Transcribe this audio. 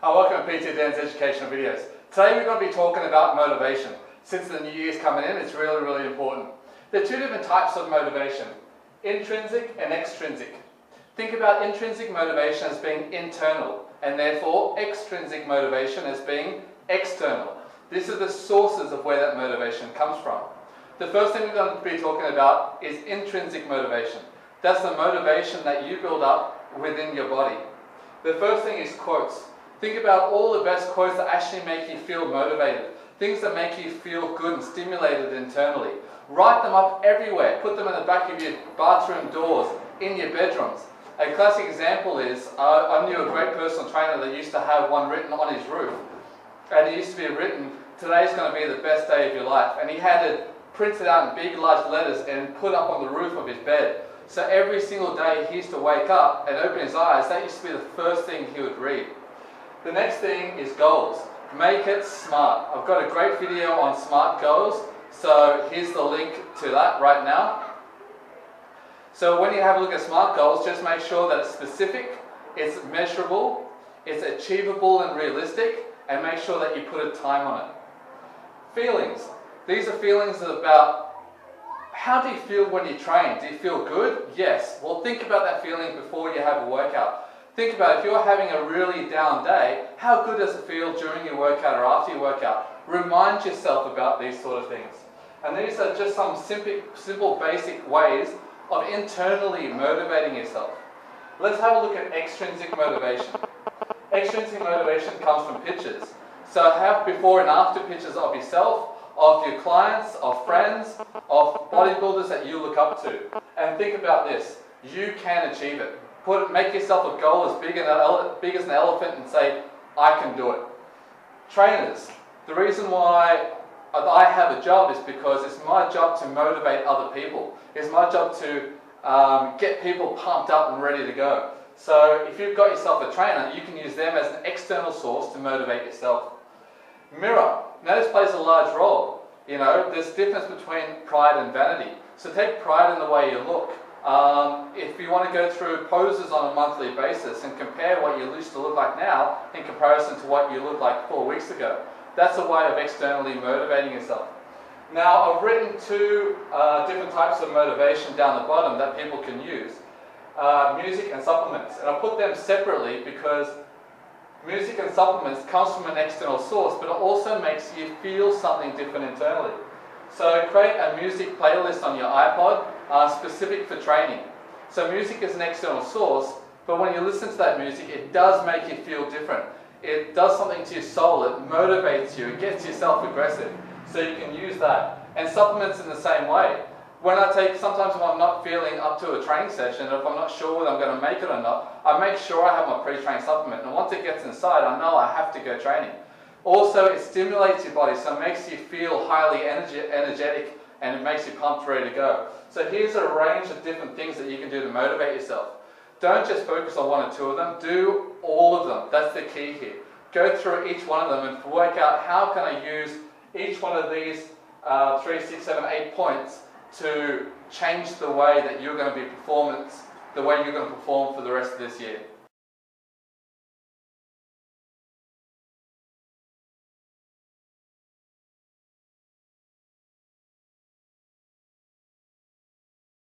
Hi, welcome to PT Dan's educational videos. Today we're going to be talking about motivation. Since the new year's coming in, it's really important. There are two different types of motivation, intrinsic and extrinsic. Think about intrinsic motivation as being internal and therefore extrinsic motivation as being external. These are the sources of where that motivation comes from. The first thing we're going to be talking about is intrinsic motivation. That's the motivation that you build up within your body. The first thing is quotes. Think about all the best quotes that actually make you feel motivated. Things that make you feel good and stimulated internally. Write them up everywhere. Put them in the back of your bathroom doors, in your bedrooms. A classic example is, I knew a great personal trainer that used to have one written on his roof. And it used to be written, "Today's going to be the best day of your life." And he had it printed out in big large letters and put up on the roof of his bed. So every single day he used to wake up and open his eyes. That used to be the first thing he would read. The next thing is goals. Make it smart. I've got a great video on SMART goals, so here's the link to that right now. So when you have a look at SMART goals, just make sure that it's specific, it's measurable, it's achievable and realistic, and make sure that you put a time on it. Feelings. These are feelings about how do you feel when you train? Do you feel good? Yes. Well, think about that feeling before you have a workout. Think about if you're having a really down day, how good does it feel during your workout or after your workout? Remind yourself about these sort of things. And these are just some simple basic ways of internally motivating yourself. Let's have a look at extrinsic motivation. Extrinsic motivation comes from pictures. So have before and after pictures of yourself, of your clients, of friends, of bodybuilders that you look up to. And think about this, you can achieve it. Make yourself a goal as big as an elephant and say, I can do it. Trainers, the reason why I have a job is because it's my job to motivate other people. It's my job to get people pumped up and ready to go. So if you've got yourself a trainer, you can use them as an external source to motivate yourself. Mirror. Now this plays a large role. You know, there's a difference between pride and vanity. So take pride in the way you look. If you want to go through poses on a monthly basis and compare what you used to look like now in comparison to what you looked like 4 weeks ago, that's a way of externally motivating yourself. Now, I've written two different types of motivation down the bottom that people can use. Music and supplements. And I put them separately because music and supplements comes from an external source, but it also makes you feel something different internally. So create a music playlist on your iPod specific for training. So music is an external source, but when you listen to that music, it does make you feel different. It does something to your soul, it motivates you, it gets you self-aggressive. So you can use that. And supplements in the same way. Sometimes if I'm not feeling up to a training session, or if I'm not sure whether I'm going to make it or not, I make sure I have my pre-trained supplement. And once it gets inside, I know I have to go training. Also, it stimulates your body, so it makes you feel highly energetic and it makes you pumped, ready to go. So here's a range of different things that you can do to motivate yourself. Don't just focus on one or two of them, do all of them. That's the key here. Go through each one of them and work out how can I use each one of these 3, 6, 7, 8 points to change the way that you're going to be the way you're going to perform for the rest of this year.